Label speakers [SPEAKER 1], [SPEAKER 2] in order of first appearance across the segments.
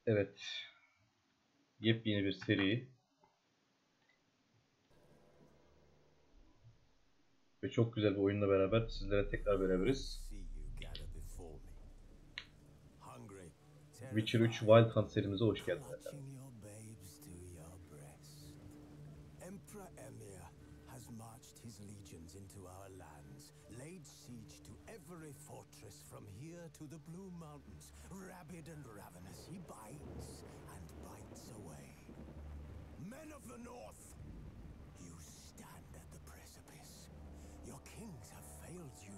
[SPEAKER 1] Evet. Yepyeni bir seri. Ve çok güzel bir oyunla beraber sizlere tekrar beraberiz. Witcher 3 Wild Hunt serimize hoş geldiniz efendim.
[SPEAKER 2] Every fortress from here to the Blue Mountains, rabid and ravenous, he bites and bites away. Men of the North, you stand at the precipice. Your kings have failed you.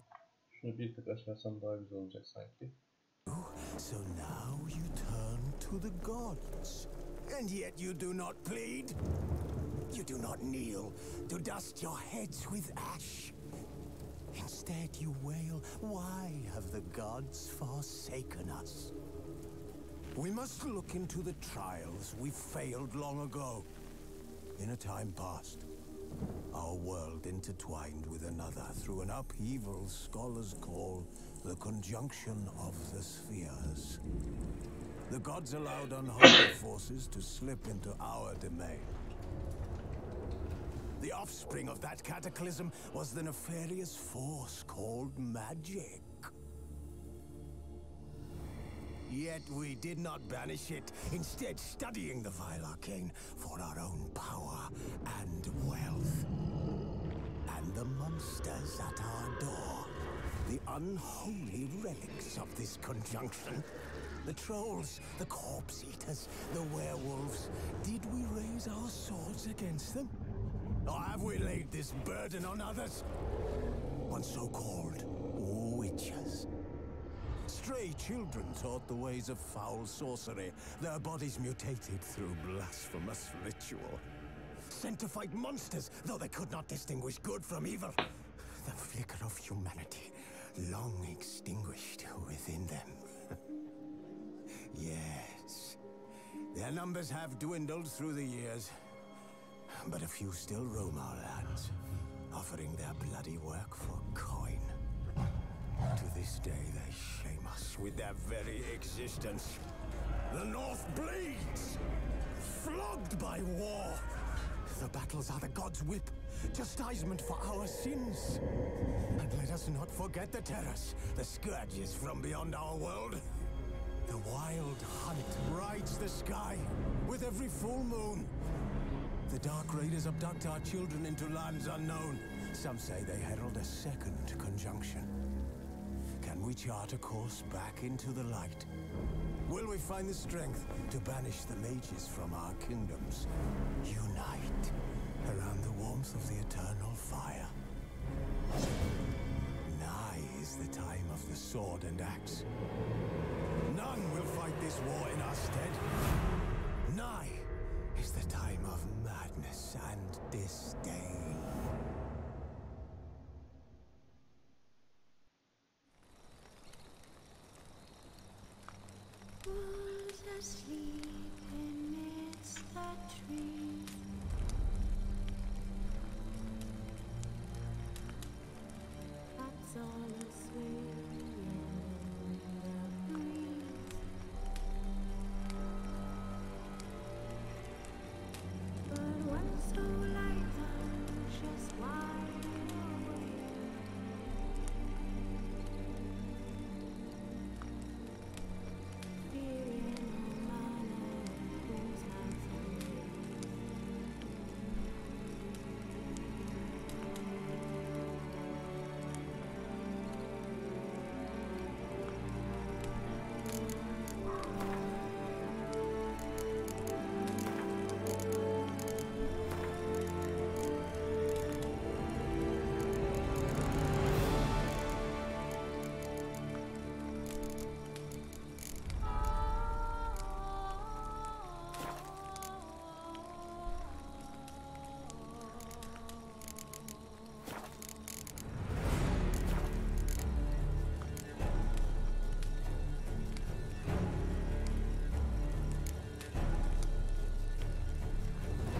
[SPEAKER 1] Şunu bir tık açmasam daha güzel olacak sanki.
[SPEAKER 2] So now you turn to the gods, and yet you do not plead. You do not kneel to dust your heads with ash. Instead you wail, why have the gods forsaken us? We must look into the trials we failed long ago. In a time past, our world intertwined with another through an upheaval scholars call the conjunction of the spheres. The gods allowed unholy forces to slip into our domain. The offspring of that cataclysm was the nefarious force called magic. Yet we did not banish it, instead studying the vile arcane for our own power and wealth. And the monsters at our door, the unholy relics of this conjunction, the trolls, the corpse eaters, the werewolves, did we raise our swords against them? Or have we laid this burden on others? On so-called witches. Stray children taught the ways of foul sorcery, their bodies mutated through blasphemous ritual. Sent to fight monsters, though they could not distinguish good from evil. The flicker of humanity, long extinguished within them. Yes, their numbers have dwindled through the years. But a few still roam our lands, offering their bloody work for coin. To this day, they shame us with their very existence. The North bleeds, flogged by war. The battles are the gods' whip, chastisement for our sins. And let us not forget the terrors, the scourges from beyond our world. The wild hunt rides the sky with every full moon. The Dark Raiders abduct our children into lands unknown. Some say they herald a second conjunction. Can we chart a course back into the light? Will we find the strength to banish the mages from our kingdoms? Unite around the warmth of the eternal fire. Nigh is the time of the sword and axe. None will fight this war in our stead. Nigh is the time of madness and disdain.
[SPEAKER 3] Wolves asleep amidst the trees. That's all asleep in the breeze. But one so light just wide awake. Fearing no man who's not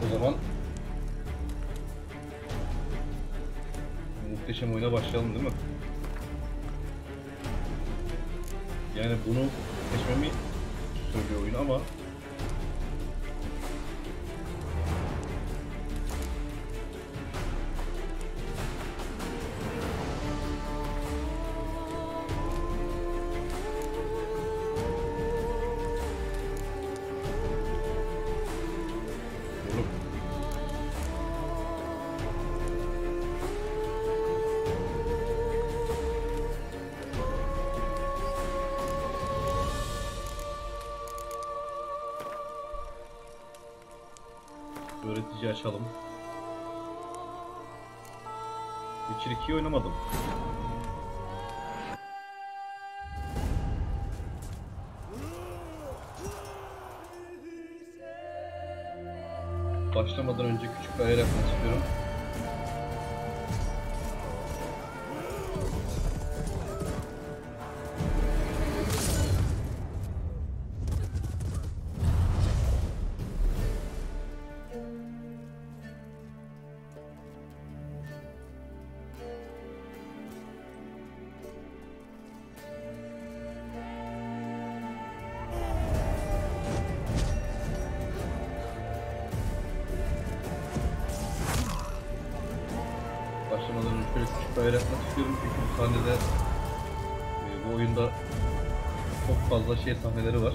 [SPEAKER 1] O zaman muhteşem oyuna başlayalım değil mi? Yani bunu seçmemi söylüyor oyun ama öğretici açalım. Witcher 2'yi oynamadım. Başlamadan önce küçük bir ayar yapmak istiyorum. Başlamadan önce şöyle küçük bir ayar yapmak istiyorum çünkü bu sahnede bu oyunda çok fazla sahneleri var.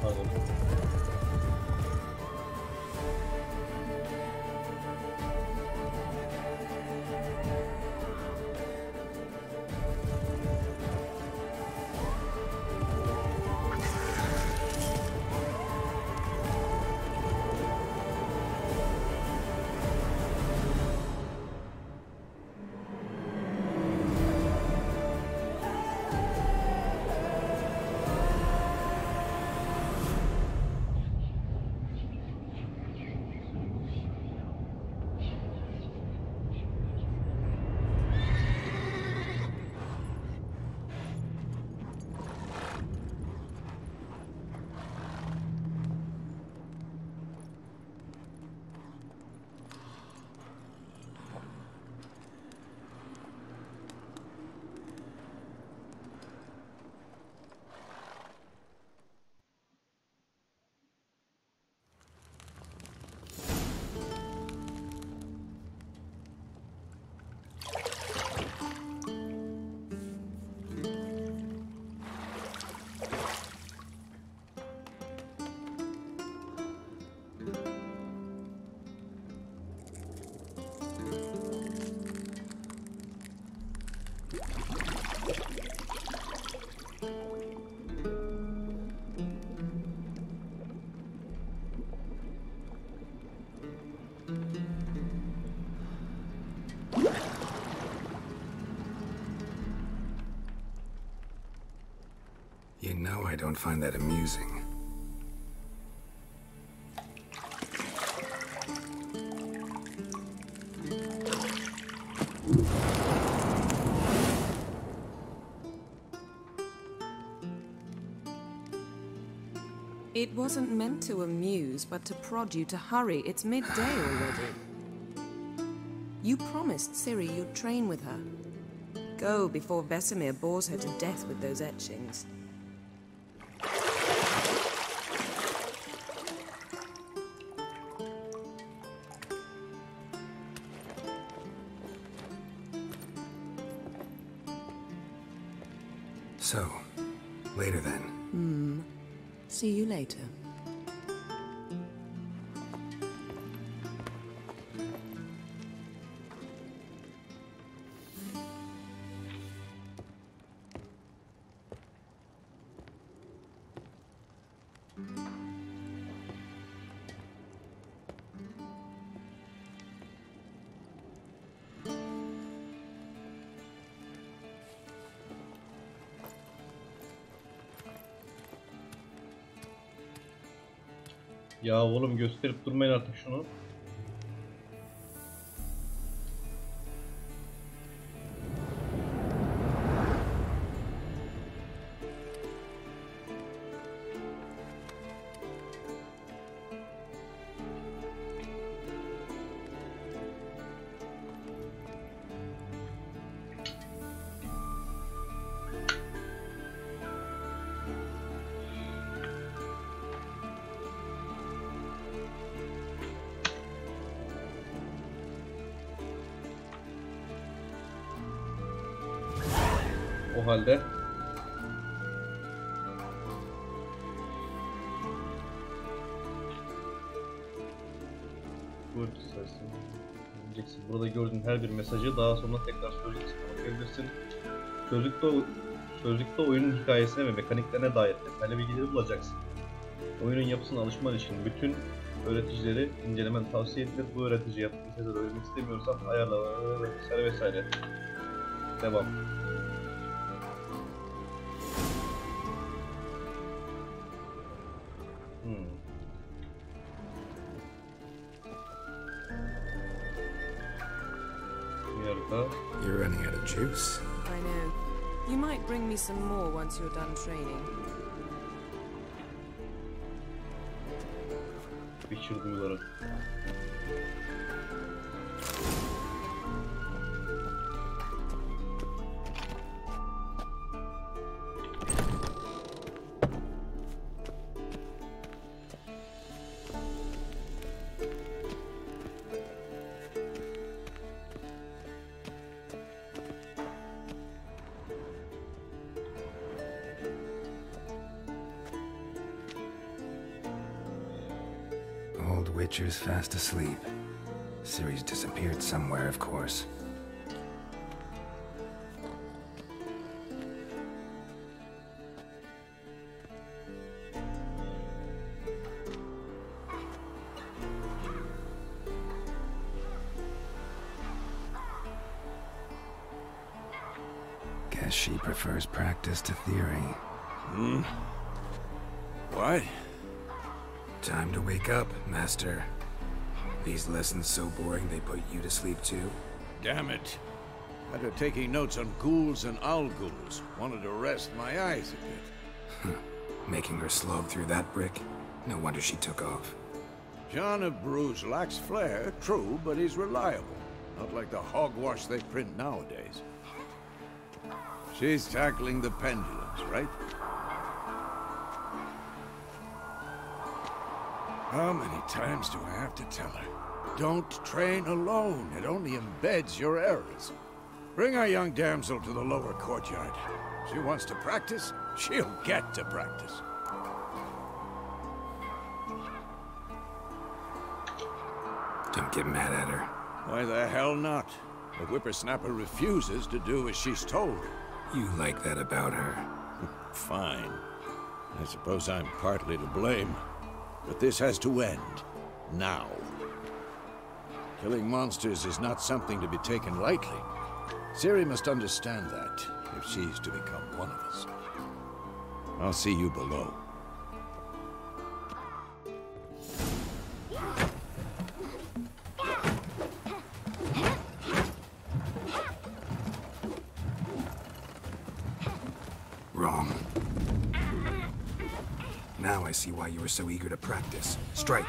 [SPEAKER 1] Pardon.
[SPEAKER 2] You know I don't find that amusing.
[SPEAKER 4] It wasn't meant to amuse, but to prod you to hurry. It's midday already. You promised Ciri you'd train with her. Go before Vesemir bores her to death with those etchings.
[SPEAKER 5] So, later then.
[SPEAKER 4] See you later.
[SPEAKER 1] Ya oğlum gösterip durmayın artık şunu. O halde burada gördüğün her bir mesajı daha sonra tekrar sözlükte okuyabilirsin. Sözlükte oyunun hikayesine ve mekaniklerine dair detaylı bilgileri bulacaksın. Oyunun yapısına alışman için bütün öğreticileri incelemen tavsiye edilir. Bu öğretici yaptığın şeyleri öğrenmek istemiyorsan ayarla vesaire vesaire. Devam.
[SPEAKER 5] You're running out of juice.
[SPEAKER 4] I know. You might bring me some more once you're done training.
[SPEAKER 1] Witcher duyuları.
[SPEAKER 5] Old Witcher's fast asleep. Ciri's disappeared somewhere, of course. Guess she prefers practice to theory.
[SPEAKER 2] What?
[SPEAKER 5] Time to wake up, Master. These lessons so boring they put you to sleep too?
[SPEAKER 2] Damn it. After taking notes on ghouls and owl-ghouls, wanted to rest my eyes a bit.
[SPEAKER 5] Making her slog through that brick? No wonder she took off.
[SPEAKER 2] John of Bruges lacks flair, true, but he's reliable. Not like the hogwash they print nowadays. She's tackling the pendulums, right? How many times do I have to tell her? Don't train alone. It only embeds your errors. Bring our young damsel to the lower courtyard. She wants to practice, she'll get to practice.
[SPEAKER 5] Don't get mad at her.
[SPEAKER 2] Why the hell not? The whippersnapper refuses to do as she's told.
[SPEAKER 5] You like that about her.
[SPEAKER 2] Fine. I suppose I'm partly to blame. But this has to end. Now. Killing monsters is not something to be taken lightly. Ciri must understand that, if she's to become one of us. I'll see you below.
[SPEAKER 5] Wrong. Now I see why you were so eager to practice. Strike.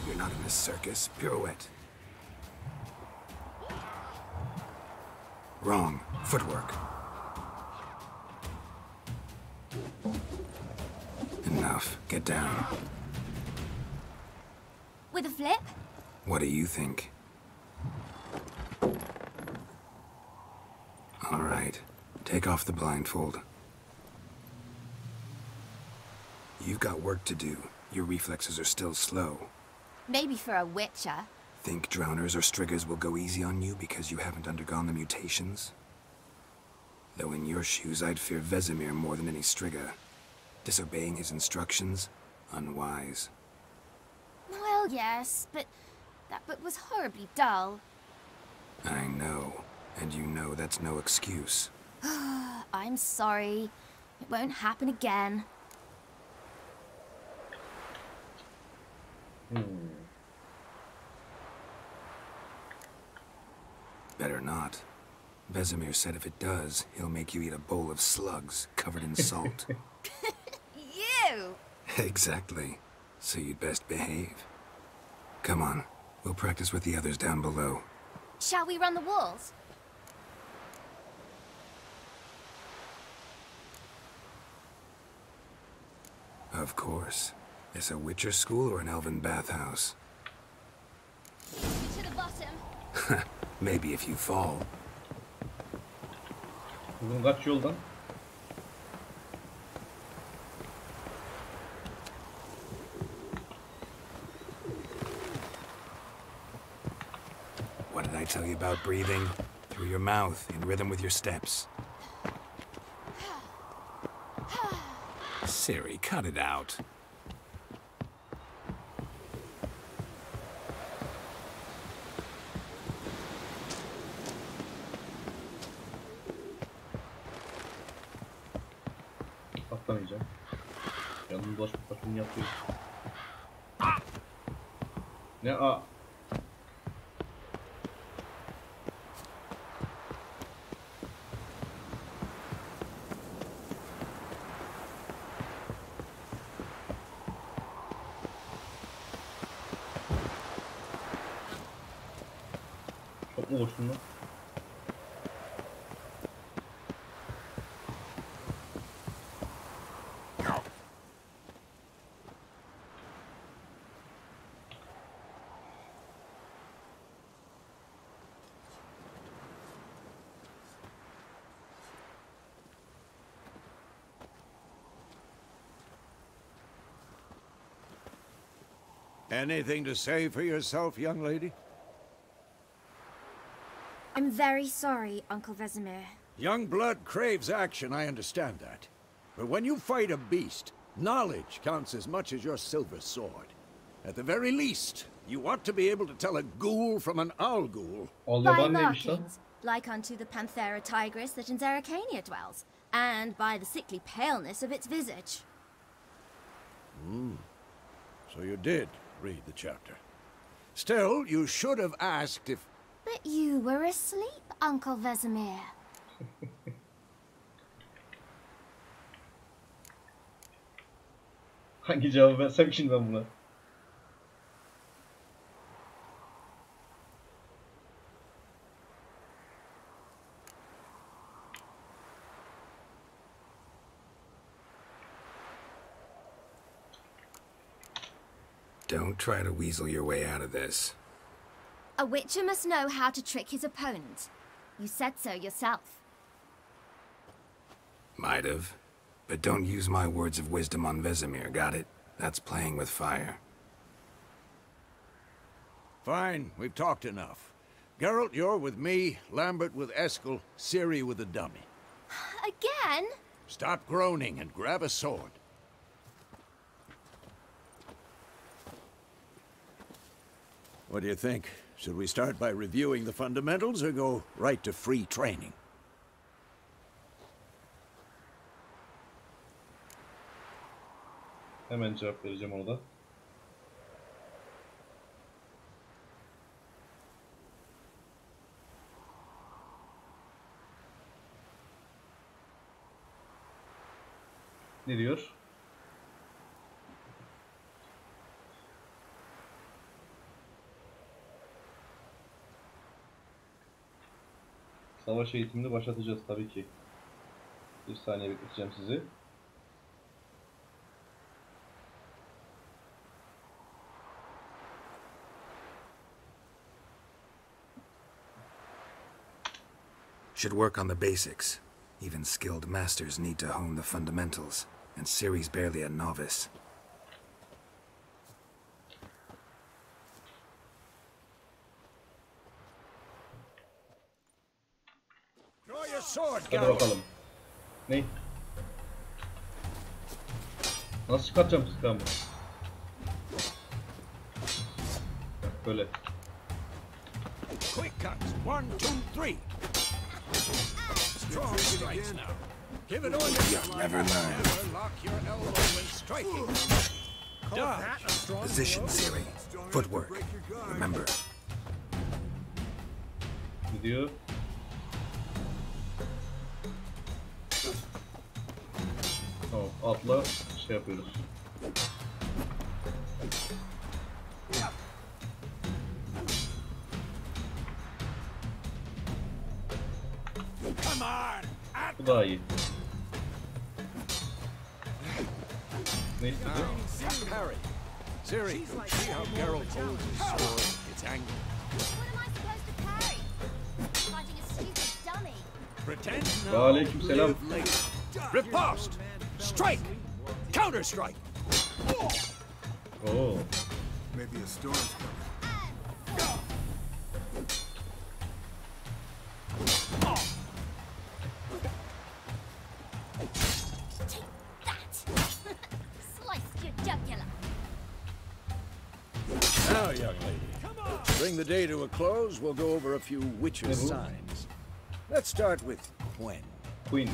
[SPEAKER 5] You're not in a circus. Pirouette. Wrong. Footwork. Enough. Get down.
[SPEAKER 3] With a flip?
[SPEAKER 5] What do you think? All right. Take off the blindfold. You've got work to do. Your reflexes are still slow.
[SPEAKER 3] Maybe for a witcher.
[SPEAKER 5] Think drowners or striggers will go easy on you because you haven't undergone the mutations? Though in your shoes, I'd fear Vesemir more than any strigger. Disobeying his instructions? Unwise.
[SPEAKER 3] Well, yes, but that book was horribly dull.
[SPEAKER 5] I know. And you know that's no excuse.
[SPEAKER 3] I'm sorry. It won't happen again.
[SPEAKER 5] Better not. Vesemir said if it does, he'll make you eat a bowl of slugs covered in salt.
[SPEAKER 3] You!
[SPEAKER 5] Exactly. So you'd best behave. Come on. We'll practice with the others down below.
[SPEAKER 3] Shall we run the walls?
[SPEAKER 5] Of course. Is a Witcher school or an elven bathhouse?
[SPEAKER 3] To the bottom.
[SPEAKER 5] Maybe if you fall.
[SPEAKER 1] Bunu kaç yoldan?
[SPEAKER 5] What did I tell you about breathing? Through your mouth, in rhythm with your steps. Siri, cut it out.
[SPEAKER 1] Atlamayacağım. Yanını dolaşmak başını yapıyor. Ne a? Çok mu boşsun lan?
[SPEAKER 6] Anything to say for yourself, young lady?
[SPEAKER 3] I'm very sorry, Uncle Vesemir.
[SPEAKER 6] Young blood craves action, I understand that. But when you fight a beast, knowledge counts as much as your silver sword. At the very least, you ought to be able to tell a ghoul from an owl ghoul.
[SPEAKER 1] Al
[SPEAKER 3] By
[SPEAKER 1] yaban neymiş lan?
[SPEAKER 3] markings, like unto the Panthera tigris that in Zerrikania dwells, and by the sickly paleness of its visage.
[SPEAKER 6] So you did read the chapter. Still, you should have asked if...
[SPEAKER 3] But you were asleep, Uncle Vesemir.
[SPEAKER 1] Hangi cevabı versem şimdi ben buna?
[SPEAKER 5] Don't try to weasel your way out of this.
[SPEAKER 3] A witcher must know how to trick his opponent. You said so yourself.
[SPEAKER 5] Might have. But don't use my words of wisdom on Vesemir, got it? That's playing with fire.
[SPEAKER 6] Fine, we've talked enough. Geralt, you're with me, Lambert with Eskel, Ciri with the dummy.
[SPEAKER 3] Again?
[SPEAKER 6] Stop groaning and grab a sword. What do you think? Should we start by reviewing the fundamentals or go right to free training?
[SPEAKER 1] Hemen cevap vereceğim ona da. Ne diyor? Savaş eğitimini başlatacağız tabii ki. Bir saniye bekleteceğim sizi.
[SPEAKER 5] Should work on the basics. Even skilled masters need to hone the fundamentals, and Ciri's barely a novice.
[SPEAKER 6] Draw your sword,
[SPEAKER 1] Hadi
[SPEAKER 6] Geralt.
[SPEAKER 1] bakalım. Ne? Nasıl çıkartacağım silahımı? Böyle.
[SPEAKER 6] Quick cuts. 1, 2, 3. Strong strikes now. Give it all you got.
[SPEAKER 5] Never learn.
[SPEAKER 6] Never lock your elbow when striking. Dodge.
[SPEAKER 5] Position, Ciri. Footwork. Remember.
[SPEAKER 1] Gidiyor. Tamam, atla şey yapıyoruz.
[SPEAKER 6] Come on.
[SPEAKER 1] Bu daha iyi. Ne istedi?
[SPEAKER 6] Parry. Ciri, see how Geralt holds his sword? It's angry.
[SPEAKER 3] What am I supposed to parry? Fighting a stupid dummy.
[SPEAKER 6] Pretend
[SPEAKER 1] Wa
[SPEAKER 6] now.
[SPEAKER 1] aleyküm selam.
[SPEAKER 6] Live later. Riposte. Strike. Counter strike.
[SPEAKER 1] Oo.
[SPEAKER 2] Maybe a storm's coming.
[SPEAKER 3] Take that! Sliced your jugular.
[SPEAKER 6] Now, young lady, to bring the day to a close, we'll go over a few witcher signs. Let's start with Gwen.
[SPEAKER 1] Queen.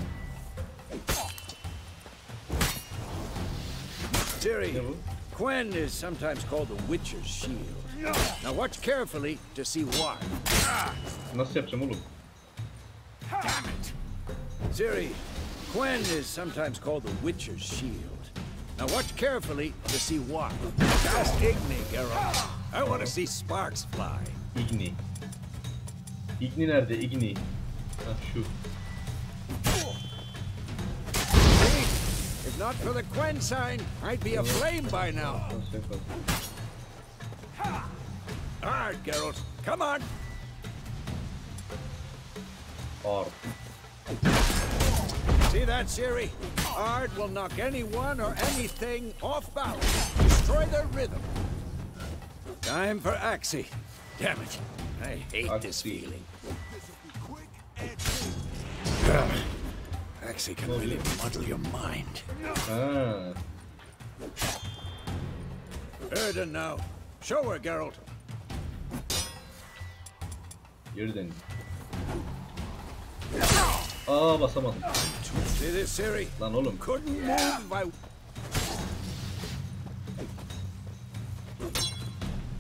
[SPEAKER 6] Ciri,
[SPEAKER 1] Ne bu?
[SPEAKER 6] Gwen is sometimes called the Witcher's Shield. Now watch carefully to see why.
[SPEAKER 1] Nasıl yapacağım oğlum?
[SPEAKER 6] Damn it! Ciri, Gwen is sometimes called the Witcher's Shield. Now watch carefully to see why. Cast Igni, Geralt. I want to see sparks fly.
[SPEAKER 1] Igni. Igni nerede? Igni. Ha şu.
[SPEAKER 6] See? If not for the Gwen sign, I'd be aflame by now.
[SPEAKER 1] Nasıl yapalım?
[SPEAKER 6] All right, Geralt, come on.
[SPEAKER 1] Ağır.
[SPEAKER 6] See that, Ciri? Ard will knock anyone or anything off balance, destroy their rhythm. Time for Axie. Damn it, I hate this
[SPEAKER 1] Axie.
[SPEAKER 6] feeling.
[SPEAKER 2] Quick and clean.
[SPEAKER 6] Axie can really muddle your mind.
[SPEAKER 1] Ha.
[SPEAKER 6] Erden now. Show her, Geralt.
[SPEAKER 1] Geriden. Aa basamadım.
[SPEAKER 6] See this, Ciri?
[SPEAKER 1] Lan oğlum.
[SPEAKER 6] Couldn't move by...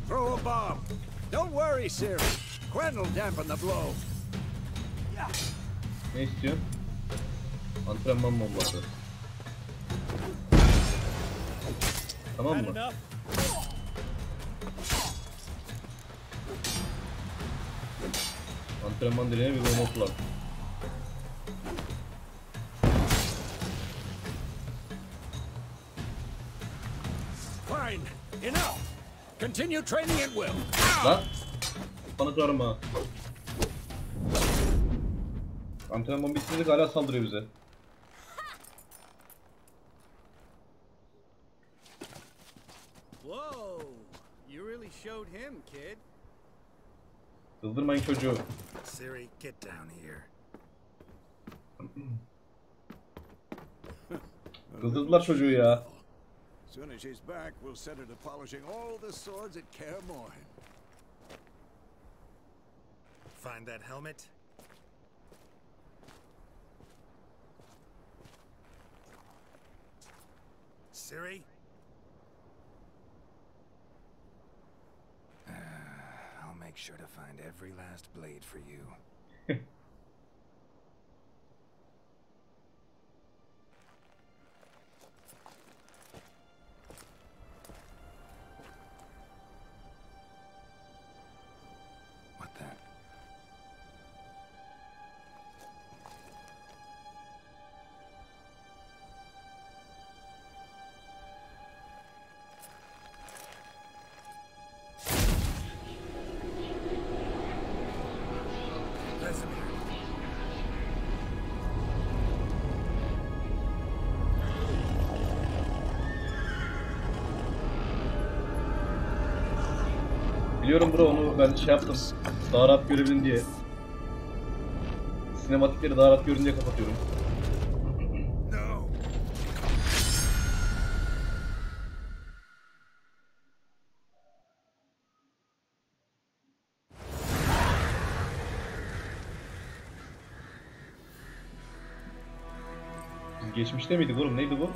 [SPEAKER 6] Throw a bomb. Don't worry, Ciri. Gwen will dampen the blow.
[SPEAKER 1] Ne istiyorsun? Antrenman bombası. Tamam mı? Antrenman direğine bir bomba kullan.
[SPEAKER 6] Fine. Enough. Continue training at will.
[SPEAKER 1] Lan! Bana kırarım ha. Antrenman bitirdik hala saldırıyor bize.
[SPEAKER 7] Whoa! You really showed him, kid.
[SPEAKER 1] Kızdırmayın çocuğu.
[SPEAKER 5] Ciri, get down here.
[SPEAKER 1] Kızdırdılar çocuğu ya.
[SPEAKER 6] As soon as she's back, we'll set her to polishing all the swords at Kaer Morhen.
[SPEAKER 5] Find that helmet? Ciri? make sure to find every last blade for you. What the?
[SPEAKER 1] Biliyorum bro, onu ben şey yaptım. Daha rahat görebilin diye. Sinematikleri daha rahat görün diye kapatıyorum. Biz geçmişte miydik oğlum? Neydi bu?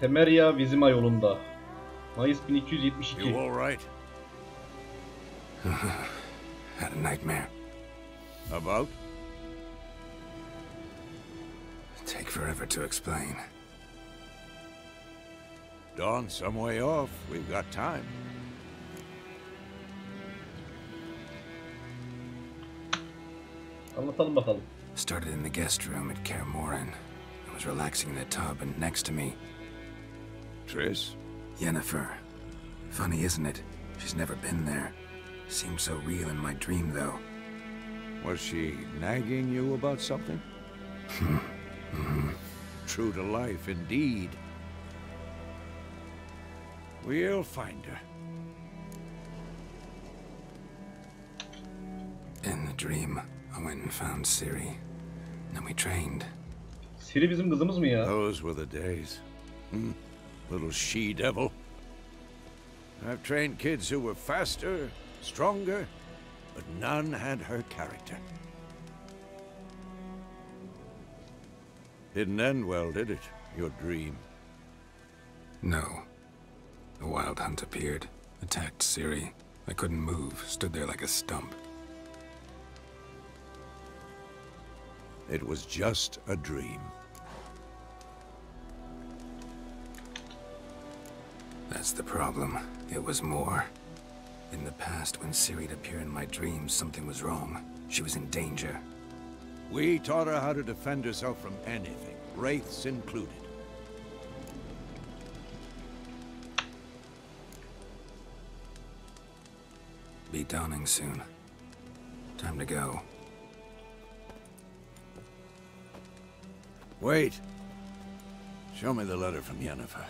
[SPEAKER 1] Temeria Vizima yolunda. Mayıs 1272.
[SPEAKER 6] You all right?
[SPEAKER 5] Had a nightmare.
[SPEAKER 6] About?
[SPEAKER 5] Take forever to explain.
[SPEAKER 6] Dawn's some way off. We've got time.
[SPEAKER 1] Anlatalım bakalım.
[SPEAKER 5] Started in the guest room at Kaer Morhen. I was relaxing in the tub, and next to me,
[SPEAKER 6] Triss?
[SPEAKER 5] Yennefer. Funny, isn't it? She's never been there. Seemed so real in my dream, though.
[SPEAKER 6] Was she nagging you about something? True to life, indeed. We'll find her.
[SPEAKER 5] In the dream, I went and found Ciri. Then we trained.
[SPEAKER 1] Ciri bizim kızımız mı ya?
[SPEAKER 6] Those were the days. Little she-devil. I've trained kids who were faster, stronger, but none had her character. Didn't end well, did it? Your dream?
[SPEAKER 5] No. A wild hunt appeared, attacked Ciri. I couldn't move, stood there like a stump.
[SPEAKER 6] It was just a dream.
[SPEAKER 5] That's the problem. It was more. In the past, when Ciri'd appear in my dreams, something was wrong. She was in danger.
[SPEAKER 6] We taught her how to defend herself from anything, wraiths included.
[SPEAKER 5] Be dawning soon. Time to go.
[SPEAKER 6] Wait. Show me the letter from Yennefer.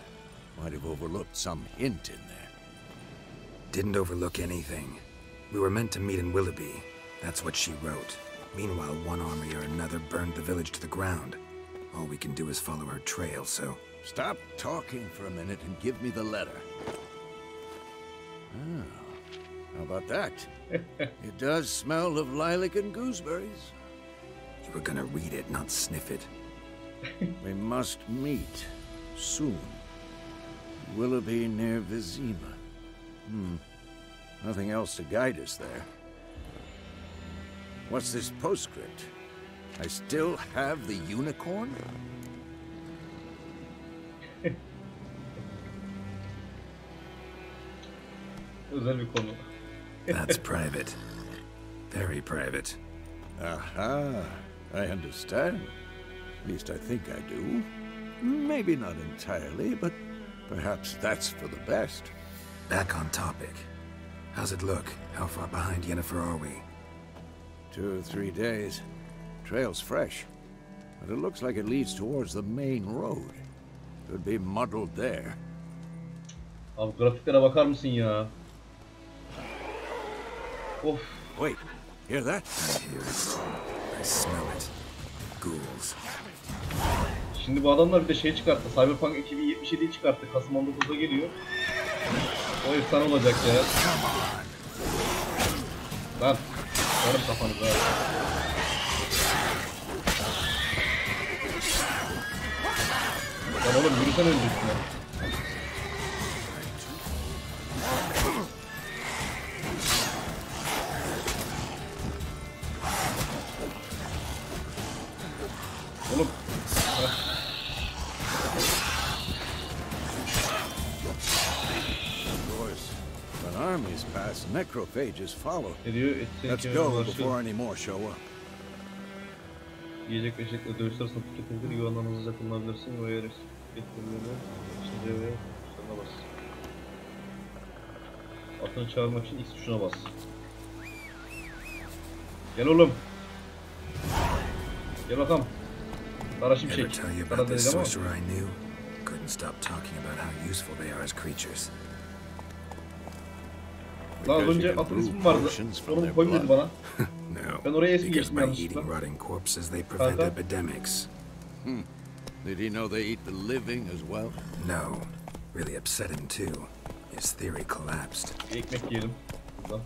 [SPEAKER 6] Might have overlooked some hint in there.
[SPEAKER 5] Didn't overlook anything. We were meant to meet in Willoughby. That's what she wrote. Meanwhile, one army or another burned the village to the ground. All we can do is follow her trail, so...
[SPEAKER 6] Stop talking for a minute and give me the letter. Oh, how about that? It does smell of lilac and gooseberries.
[SPEAKER 5] You were gonna read it, not sniff it.
[SPEAKER 6] We must meet soon. Willoughby near Vizima. Nothing else to guide us there. What's this postscript? I still have the unicorn?
[SPEAKER 1] Özel bir konu.
[SPEAKER 5] That's private. Very private.
[SPEAKER 6] Aha, I understand. At least I think I do. Maybe not entirely, but perhaps that's for the best.
[SPEAKER 5] Back on topic. How's it look? How far behind Yennefer are we?
[SPEAKER 6] 2 or 3 days. Trail's fresh, but it looks like it leads towards the main road. Could be muddled there.
[SPEAKER 1] Abi grafiklere bakar mısın ya? Of.
[SPEAKER 6] Wait, hear that?
[SPEAKER 5] I hear it. I smell it. Ghouls.
[SPEAKER 1] Şimdi bu adamlar bir de şey çıkarttı. Cyberpunk 2077'yi çıkarttı. Kasım 19'da geliyor. O efsane olacak ya. Lan. Sarım kafanıza. Lan oğlum yürüsene önce üstüne. Oğlum.
[SPEAKER 6] Of course, when armies pass, necrophages follow.
[SPEAKER 1] Ne diyor?
[SPEAKER 6] Let's go before any more show up.
[SPEAKER 1] Yiyecek ve içecekle dövüş sırasında tüketilir. Yuvandan hızlıca kullanabilirsin ve eğer etkilerini içince ve tuşlarına bas. Atını çağırmak için X tuşuna bas. Gel oğlum. Gel bakalım. Kara şimşek.
[SPEAKER 5] Ever tell you
[SPEAKER 1] Kara
[SPEAKER 5] about this
[SPEAKER 1] değil ama.
[SPEAKER 5] sorcerer I knew? Couldn't stop talking about how useful they are as creatures.
[SPEAKER 1] Daha
[SPEAKER 6] Because
[SPEAKER 1] önce
[SPEAKER 6] you can
[SPEAKER 1] atın
[SPEAKER 6] brew
[SPEAKER 1] ismi vardı.
[SPEAKER 6] potions from
[SPEAKER 1] Onu
[SPEAKER 6] their
[SPEAKER 1] koyun dedi
[SPEAKER 6] blood.
[SPEAKER 1] bana.
[SPEAKER 5] No,
[SPEAKER 1] Ben oraya eski
[SPEAKER 5] because
[SPEAKER 1] geçtim
[SPEAKER 5] by
[SPEAKER 1] yanlışlıkla.
[SPEAKER 5] eating rotting corpses they prevent
[SPEAKER 1] Kanka.
[SPEAKER 5] epidemics.
[SPEAKER 6] Did he know they eat the living as well?
[SPEAKER 5] No, really upset him too. His theory collapsed.
[SPEAKER 1] Bir ekmek yiyelim. Buradan.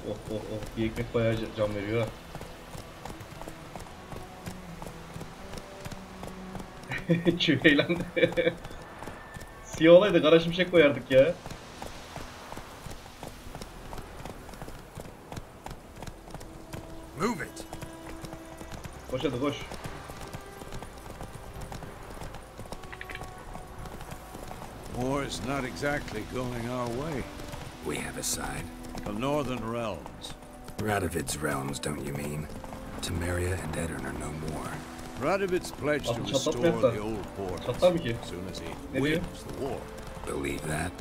[SPEAKER 1] Oh. Bir ekmek bayağı can veriyor ha. Çüvey lan. Siyah olaydı kara şimşek koyardık ya.
[SPEAKER 5] Move it!
[SPEAKER 1] Koş hadi koş.
[SPEAKER 6] War's not exactly going our way.
[SPEAKER 5] We have a side.
[SPEAKER 6] The northern realms.
[SPEAKER 5] Radovid's realms, don't you mean? Temeria and Edirne are no more.
[SPEAKER 6] Radovid's pledged to
[SPEAKER 1] Atı
[SPEAKER 6] restore
[SPEAKER 1] çatlatmayak da.
[SPEAKER 6] the old ports
[SPEAKER 1] Çatlar mı ki?
[SPEAKER 6] as soon as he
[SPEAKER 1] Ne diyor?
[SPEAKER 6] wins the war.
[SPEAKER 5] Believe that?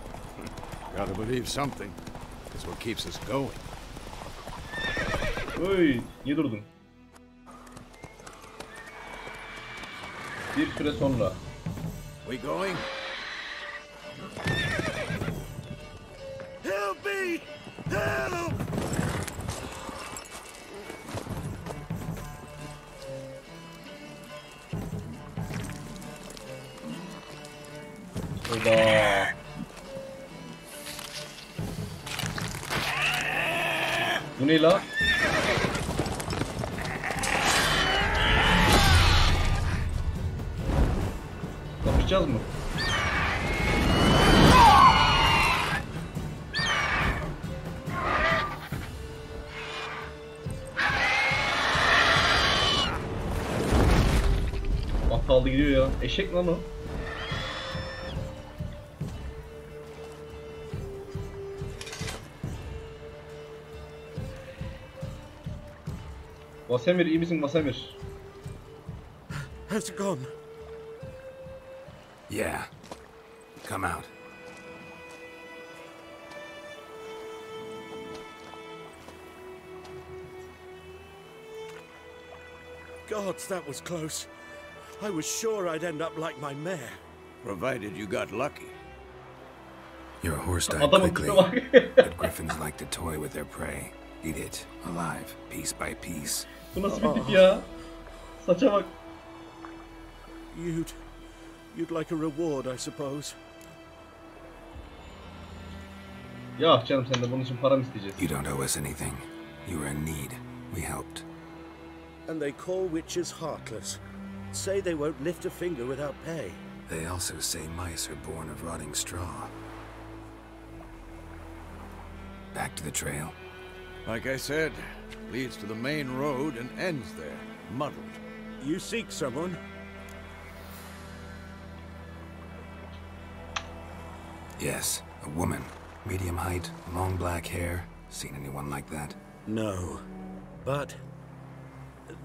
[SPEAKER 6] Gotta believe something. It's what keeps us going.
[SPEAKER 1] Oy, niye durdun? Bir süre sonra.
[SPEAKER 6] We going? Help me! Help!
[SPEAKER 1] Oba. Bu ne la? Kapışacağız mı? At aldı gidiyor ya. Eşek lan o. Vasemir iyi misin Vasemir?
[SPEAKER 6] Has it gone?
[SPEAKER 5] Yeah. Come out.
[SPEAKER 8] Gods, that was close. I was sure I'd end up like my mare.
[SPEAKER 6] Provided you got lucky.
[SPEAKER 5] Your horse died
[SPEAKER 1] Adamın
[SPEAKER 5] quickly,
[SPEAKER 1] tipe bak.
[SPEAKER 5] but griffins like to toy with their prey. Eat it, alive, piece by piece.
[SPEAKER 1] Bu nasıl bir tip ya? Saça bak.
[SPEAKER 8] You'd like a reward, I suppose.
[SPEAKER 1] Ya canım sen de bunun için para mı isteyeceğiz?
[SPEAKER 5] You don't owe us anything. You were in need. We helped.
[SPEAKER 8] And they call witches heartless. Say they won't lift a finger without pay.
[SPEAKER 5] They also say mice are born of rotting straw. Back to the trail.
[SPEAKER 6] Like I said, leads to the main road and ends there, muddled.
[SPEAKER 8] You seek someone?
[SPEAKER 5] Yes, a woman. Medium height, long black hair. Seen anyone like that?
[SPEAKER 8] No. But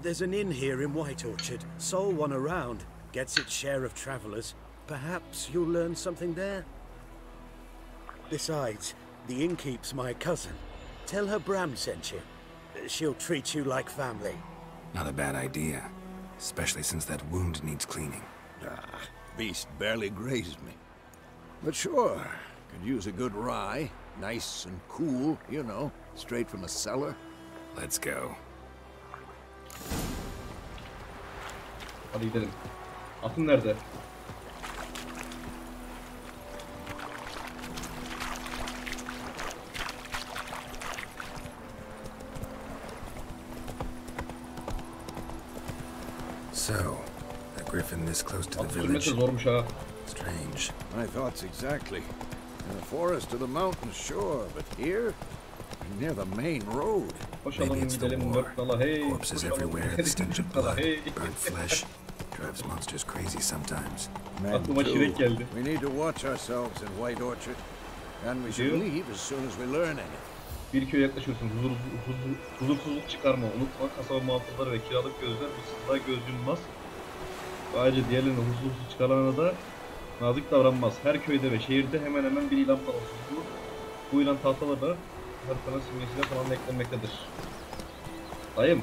[SPEAKER 8] there's an inn here in White Orchard. Sole one around. Gets its share of travelers. Perhaps you'll learn something there? Besides, the innkeep's my cousin. Tell her Bram sent you. She'll treat you like family.
[SPEAKER 5] Not a bad idea. Especially since that wound needs cleaning.
[SPEAKER 6] Beast barely grazed me. But sure, could use a good rye. Nice and cool, you know, straight from a cellar.
[SPEAKER 5] Let's go.
[SPEAKER 1] Hadi gidelim. Atın nerede?
[SPEAKER 5] So, the A griffin this close to the
[SPEAKER 1] 60
[SPEAKER 5] village.
[SPEAKER 1] metre zormuş ha.
[SPEAKER 5] Strange.
[SPEAKER 6] My thoughts exactly. In the forest to the mountain sure, but here, near the main road.
[SPEAKER 1] Koşalım
[SPEAKER 5] Maybe it's the
[SPEAKER 1] gidelim
[SPEAKER 5] war.
[SPEAKER 1] dört nala hey.
[SPEAKER 5] Corpses
[SPEAKER 1] Koşalım
[SPEAKER 5] everywhere, the stench of
[SPEAKER 1] gidelim dört nala
[SPEAKER 5] blood,
[SPEAKER 1] hey.
[SPEAKER 5] burnt flesh. Drives monsters crazy sometimes.
[SPEAKER 6] Men
[SPEAKER 1] Aklıma
[SPEAKER 6] too.
[SPEAKER 1] şirek geldi.
[SPEAKER 6] We need to watch ourselves in White Orchard. And we should
[SPEAKER 1] You?
[SPEAKER 6] leave as soon as we learn anything.
[SPEAKER 1] Bir köye yaklaşıyorsun. Huzursuzluk çıkarma. Unutma kasaba muhafızları ve kiralık gözler bu sızlığa göz yummaz. Ve ayrıca diğerlerine huzursuz çıkarana da nazik davranmaz. Her köyde ve şehirde hemen hemen bir ilan panosu. Bu ilan tahtalarına haritanın simgesiyle falan eklenmektedir. Dayım,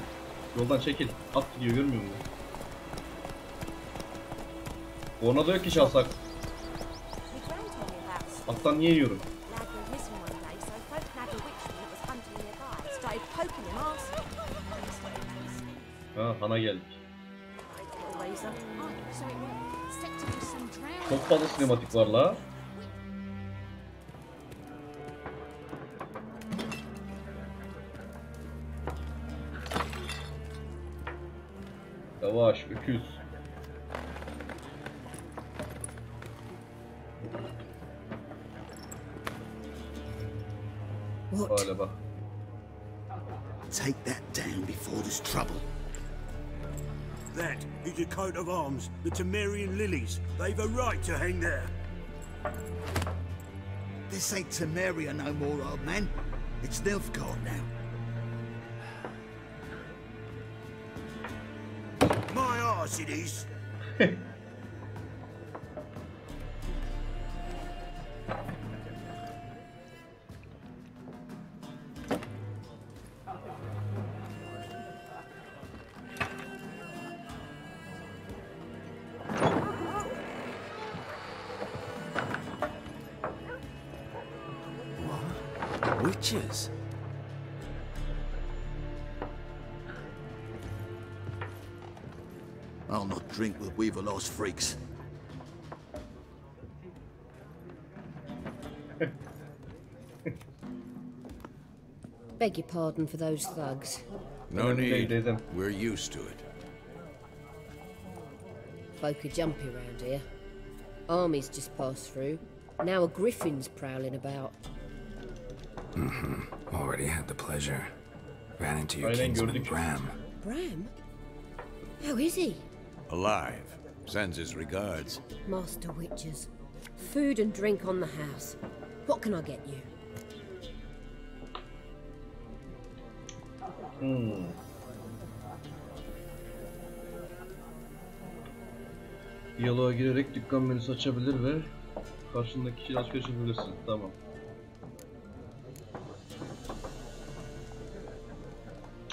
[SPEAKER 1] yoldan çekil. At gidiyor görmüyor musun? Ona da yok ki çalsak. Attan niye yiyorum? Ha, hana geldik. Çok fazla sinematik var la. Yavaş, öküz. Hale bak.
[SPEAKER 9] Take that down before there's trouble.
[SPEAKER 8] That is a coat of arms, the Temerian lilies. They've a right to hang there.
[SPEAKER 9] This ain't Temeria no more, old man. It's Nilfgaard now.
[SPEAKER 8] My arse it is.
[SPEAKER 5] Witches?
[SPEAKER 9] I'll not drink with Weaverlost freaks.
[SPEAKER 10] Beg your pardon for those thugs.
[SPEAKER 6] No need. We're used to it.
[SPEAKER 10] Folk are jumpy round here. Armies just passed through. Now a griffin's prowling about.
[SPEAKER 5] Already had the pleasure. Ran into your
[SPEAKER 1] Aynen
[SPEAKER 5] kinsman
[SPEAKER 1] gördük.
[SPEAKER 5] Bram.
[SPEAKER 10] Bram? How is he?
[SPEAKER 6] Alive. Sends his regards.
[SPEAKER 10] Master Witches. Food and drink on the house. What can I get you?
[SPEAKER 1] Diyaloğa girerek dükkan menüsü açabilir ve karşındaki kişiyle alışveriş yapabilirsin. Tamam.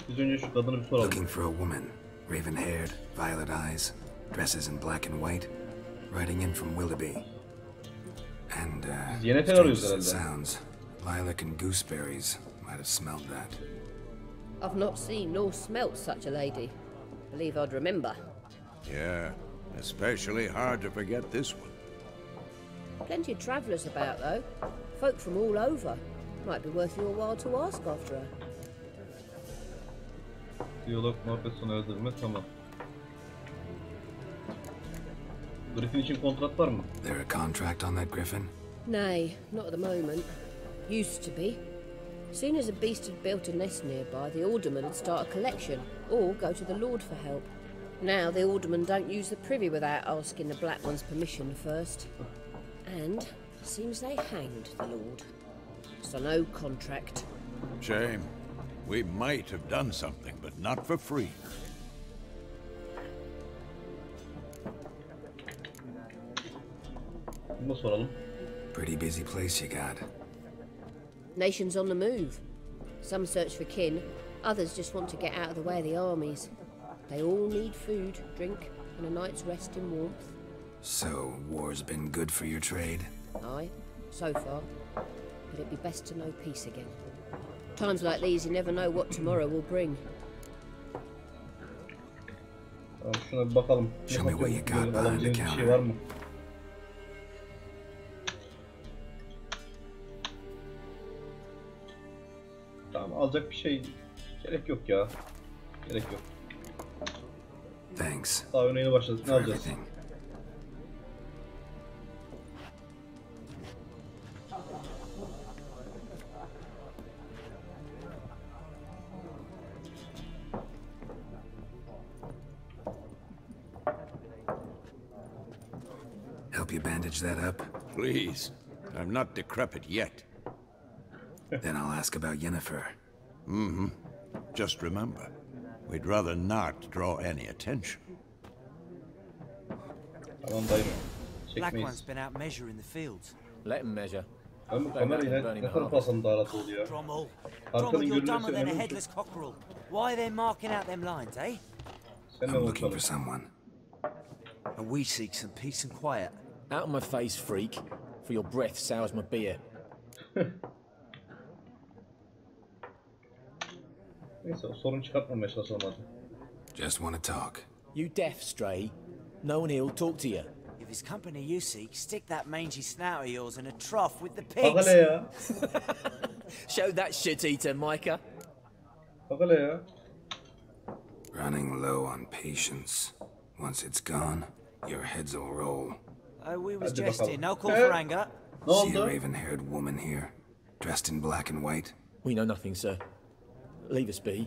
[SPEAKER 1] Biz önce şu kadını bir soralım.
[SPEAKER 5] Looking for a woman. Raven-haired, violet eyes, dresses in black and white. Riding in from Willoughby. And,
[SPEAKER 1] Biz yine
[SPEAKER 5] strange
[SPEAKER 1] arıyoruz
[SPEAKER 5] as it
[SPEAKER 1] herhalde.
[SPEAKER 5] sounds, lilac and gooseberries might have smelled that.
[SPEAKER 10] I've not seen nor smelt such a lady. Believe I'd remember.
[SPEAKER 6] Yeah, especially hard to forget this one.
[SPEAKER 10] Plenty of travellers about, though. Folk from all over. Might be worth your while to ask after her.
[SPEAKER 1] Diyalog muhabbet sona erdirme tamam. Griffin için kontrat var mı?
[SPEAKER 5] There a contract on that griffin?
[SPEAKER 10] Nay, not at the moment. Used to be. Soon as a beast had built a nest nearby, the alderman would start a collection, or go to the lord for help. Now the aldermen don't use the privy without asking the Black One's permission first. And seems they hanged the lord. So no contract.
[SPEAKER 6] Shame. We might have done something, but not for free.
[SPEAKER 1] Bunu da soralım.
[SPEAKER 5] Pretty busy place you got.
[SPEAKER 10] Nations on the move. Some search for kin, others just want to get out of the way of the armies. They all need food, drink, and a night's rest in warmth.
[SPEAKER 5] So, war's been good for your trade?
[SPEAKER 10] Aye, so far. But it'd be best to know peace again. Times like these, you never know what tomorrow will bring.
[SPEAKER 1] Tamam, şuna bir bakalım.
[SPEAKER 5] Show me what you got behind the
[SPEAKER 1] Alabileceğimiz bir şey
[SPEAKER 5] counter.
[SPEAKER 1] var mı? Tamam, alacak bir şey gerek yok ya. Gerek yok.
[SPEAKER 5] Thanks.
[SPEAKER 1] Daha oyuna yeni başladık. Ne
[SPEAKER 5] For
[SPEAKER 1] alacağız?
[SPEAKER 5] everything. Help you bandage that up?
[SPEAKER 6] Please. I'm not decrepit yet.
[SPEAKER 5] Then I'll ask about Yennefer.
[SPEAKER 6] Mm-hmm. Just remember, we'd rather not draw any attention.
[SPEAKER 1] Tamam dayım.
[SPEAKER 11] Black
[SPEAKER 1] Çekmeyiz.
[SPEAKER 11] one's been out measuring the fields.
[SPEAKER 12] Let him measure.
[SPEAKER 1] Ben bu kamerayı ne kadar fazla müdahale oluyor.
[SPEAKER 11] Drommel,
[SPEAKER 1] Arkanın
[SPEAKER 11] you're dumber
[SPEAKER 1] görünmesi
[SPEAKER 11] than a
[SPEAKER 1] önemli.
[SPEAKER 11] headless cockerel. Why are they marking out them lines, eh?
[SPEAKER 1] Sen ne
[SPEAKER 5] I'm looking
[SPEAKER 1] bakalım.
[SPEAKER 5] for someone.
[SPEAKER 11] And we seek some peace and quiet.
[SPEAKER 12] Out of my face, freak. For your breath sours my beer.
[SPEAKER 1] Neyse sorun çıkartmamaya çalışalım hadi.
[SPEAKER 5] Just want to talk.
[SPEAKER 12] You deaf, Stray. No one here'll talk to you.
[SPEAKER 11] If it's company you seek, stick that mangy snout of yours in a trough with the
[SPEAKER 1] Bak
[SPEAKER 11] pigs.
[SPEAKER 1] hele ya.
[SPEAKER 12] Show that shit-eater, Micah.
[SPEAKER 1] Bak hele ya.
[SPEAKER 5] Running low on patience. Once it's gone, your heads will roll.
[SPEAKER 11] Oh, we was
[SPEAKER 1] Hadi
[SPEAKER 11] jesting.
[SPEAKER 1] bakalım.
[SPEAKER 11] No call for anger.
[SPEAKER 1] Ne
[SPEAKER 5] See a
[SPEAKER 1] oldu?
[SPEAKER 5] raven-haired woman here, dressed in black and white?
[SPEAKER 12] We know nothing, sir. Leave us be.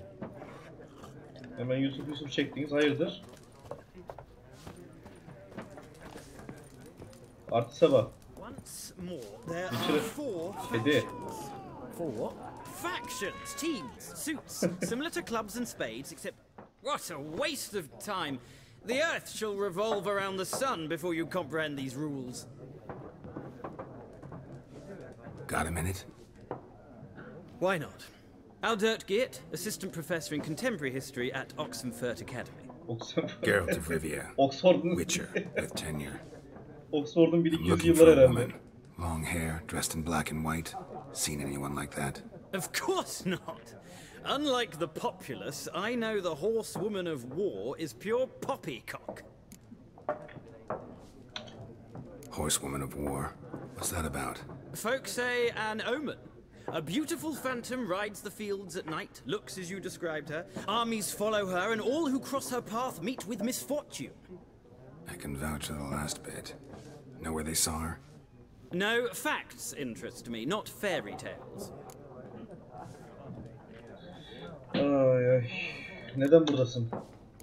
[SPEAKER 1] Hemen Yusuf çektiniz. Hayırdır? Artiste bak.
[SPEAKER 7] Once more, there
[SPEAKER 1] Bir
[SPEAKER 7] are
[SPEAKER 1] kere
[SPEAKER 7] 4
[SPEAKER 1] kedi.
[SPEAKER 12] For what?
[SPEAKER 7] factions, teams, suits, similar to clubs and spades, except what a waste of time. The earth shall revolve around the sun before you comprehend these rules.
[SPEAKER 5] Got a minute?
[SPEAKER 7] Why not? Aldert Geert, assistant professor in contemporary history at Oxenfurt Academy.
[SPEAKER 5] Geralt of Rivia.
[SPEAKER 1] Oxford'un
[SPEAKER 5] Witcher with tenure.
[SPEAKER 1] Oxford'un
[SPEAKER 5] I'm
[SPEAKER 1] 1200
[SPEAKER 5] looking for
[SPEAKER 1] yıllar
[SPEAKER 5] a
[SPEAKER 1] herhalde.
[SPEAKER 5] woman. Long hair, dressed in black and white. Seen anyone like that?
[SPEAKER 7] Of course not. Unlike the populace, I know the horsewoman of war is pure poppycock.
[SPEAKER 5] Horsewoman of war. What's that about?
[SPEAKER 7] Folk say an omen. A beautiful phantom rides the fields at night, looks as you described her. Armies follow her, and all who cross her path meet with misfortune.
[SPEAKER 5] I can vouch for the last bit. Know where they saw her?
[SPEAKER 7] No, facts interest me, not fairy tales.
[SPEAKER 1] Ay ay. Neden buradasın?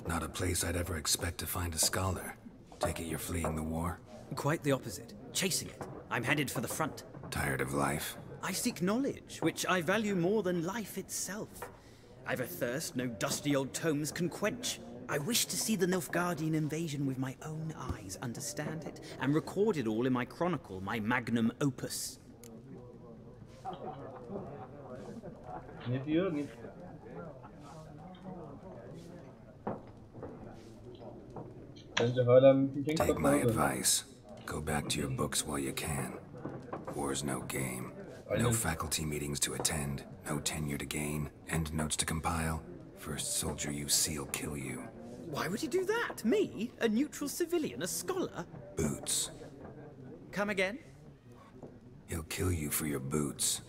[SPEAKER 5] Not a place I'd ever expect to find a scholar. Take it you're fleeing the war?
[SPEAKER 7] Quite the opposite. Chasing it. I'm headed for the front.
[SPEAKER 5] Tired of life?
[SPEAKER 7] I seek knowledge, which I value more than life itself. I've a thirst no dusty old tomes can quench. I wish to see the Nilfgaardian invasion with my own eyes, understand it, and record it all in my chronicle, my magnum opus.
[SPEAKER 1] Ne diyor? Ne? Bence hala mümkünken
[SPEAKER 5] Take my
[SPEAKER 1] kitaplara dön.
[SPEAKER 5] advice. Go back to your books while you can. War's no game. No faculty meetings to attend, no tenure to gain, end notes to compile. First soldier you see'll kill you.
[SPEAKER 7] Why would he do that? Me? A neutral civilian? A scholar?
[SPEAKER 5] Boots.
[SPEAKER 7] Come again?
[SPEAKER 5] He'll kill you for your boots.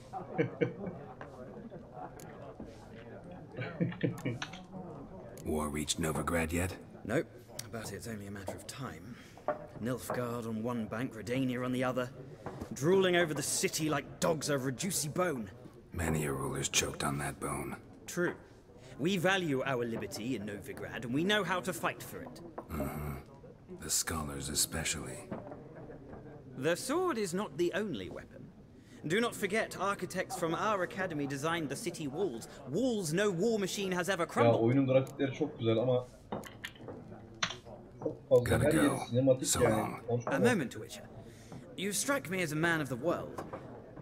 [SPEAKER 5] War reached Novigrad yet?
[SPEAKER 7] Nope, but it's only a matter of time. Nilfgaard on one bank, Redania on the other, drooling over the city like dogs over a juicy bone.
[SPEAKER 5] Many a ruler's choked on that bone.
[SPEAKER 7] True. We value our liberty in Novigrad, and we know how to fight for it.
[SPEAKER 5] Mm-hmm. The scholars especially.
[SPEAKER 7] The sword is not the only weapon. Do not forget, architects from our academy designed the city walls. Walls no war machine has ever
[SPEAKER 1] Ya
[SPEAKER 7] crumbled.
[SPEAKER 1] oyunun grafikleri çok güzel ama çok fazla her yeri sinematik yani.
[SPEAKER 7] A moment, Witcher. You strike me as a man of the world.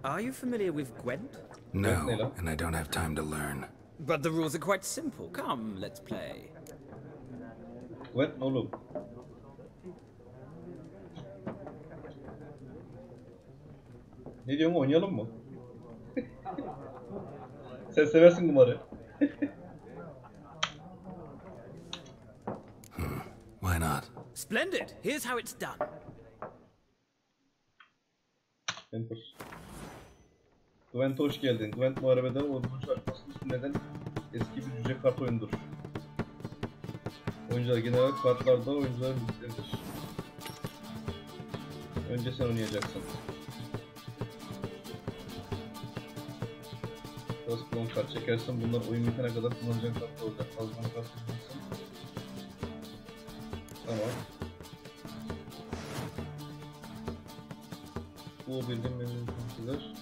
[SPEAKER 7] Are you familiar with Gwent?
[SPEAKER 5] No, and I don't have time to learn.
[SPEAKER 7] But the rules are quite simple. Come, let's play.
[SPEAKER 1] Gwent ne oğlum? Ne diyorsun, oynayalım mı? Sen seversin kumarı.
[SPEAKER 5] Why not?
[SPEAKER 7] Splendid. Here's how it's done.
[SPEAKER 1] Enter. Gwent'e hoş geldin. Gwent muharebeden ordunun çarpmasının neden eski bir cüce kart oyundur. Oyuncular genel olarak kartlarda oyuncuların bilgileridir. Önce sen oynayacaksın. Biraz klon kart çekersin. Bunlar oyun bitene kadar kullanacağın kartlar olacak. Fazladan kart çekersin. Tamam. Bu bildiğim mevzular.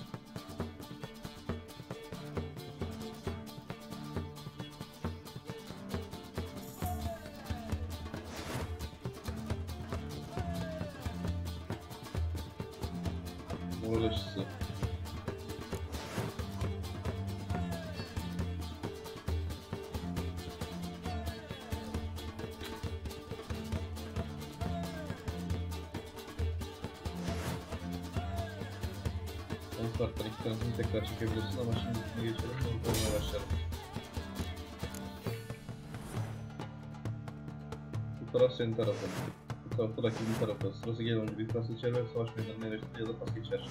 [SPEAKER 1] Moral aşısı. O karttan iki tanesini tekrar çekebilirsin ama şimdi üstüne geçelim ve oynamaya başlayalım. Bu taraf senin tarafın. Bu tarafta rakibin tarafı. Sırası gelen oyuncu bir pas geçer ve savaş meydanına eleştirir ya da pas geçer.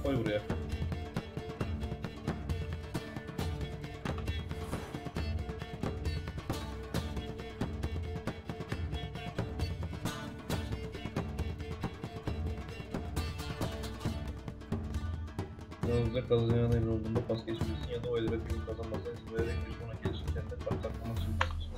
[SPEAKER 1] Koy buraya. Yalnızca kazanacağına emin olduğunda pas geçmelisin ya da o el rakibin kazanmasına izin vererek bir sonraki gelişim kendine kart saklamak için pas geçmelisin.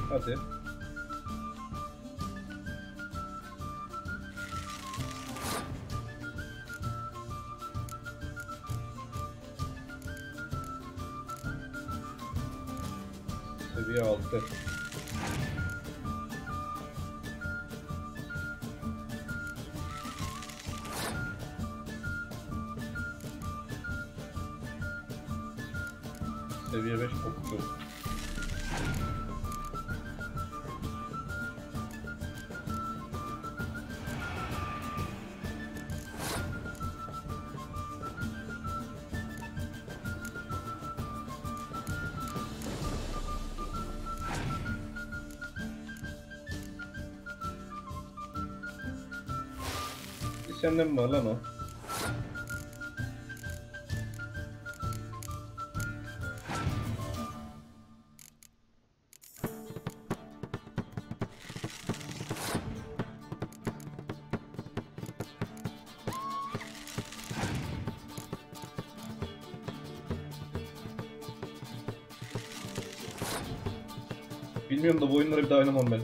[SPEAKER 1] Hadi. Seviye 6. Seviye 5 okçu. Senden mi var lan o? Bilmiyorum da bu oyunları bir daha oynamam ben.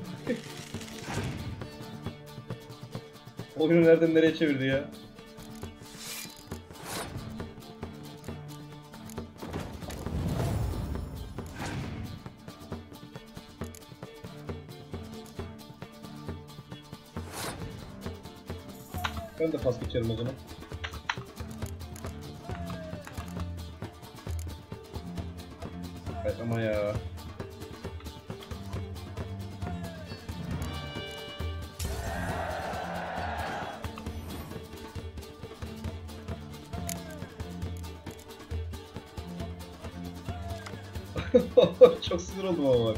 [SPEAKER 1] Oyunu nereden nereye çevirdi ya? Ben de pas geçerim o zaman. Evet ama ya. Çok sinir oldum ama bak.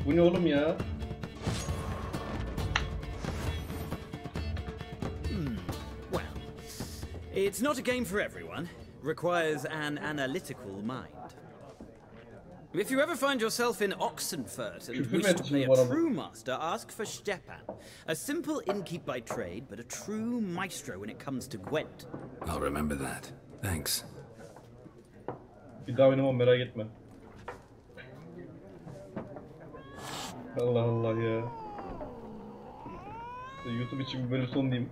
[SPEAKER 1] Bu ne oğlum ya?
[SPEAKER 7] Well, it's not a game for everyone. Requires an analytical mind. If you ever find yourself in Oxenfurt and wish to play a true master, ask for Stepan. A simple innkeep by trade, but a true maestro when it comes to Gwent.
[SPEAKER 5] I'll remember that. Thanks.
[SPEAKER 1] Bir daha oynamam, merak etme. Allah Allah ya. YouTube için bir bölüm son diyeyim.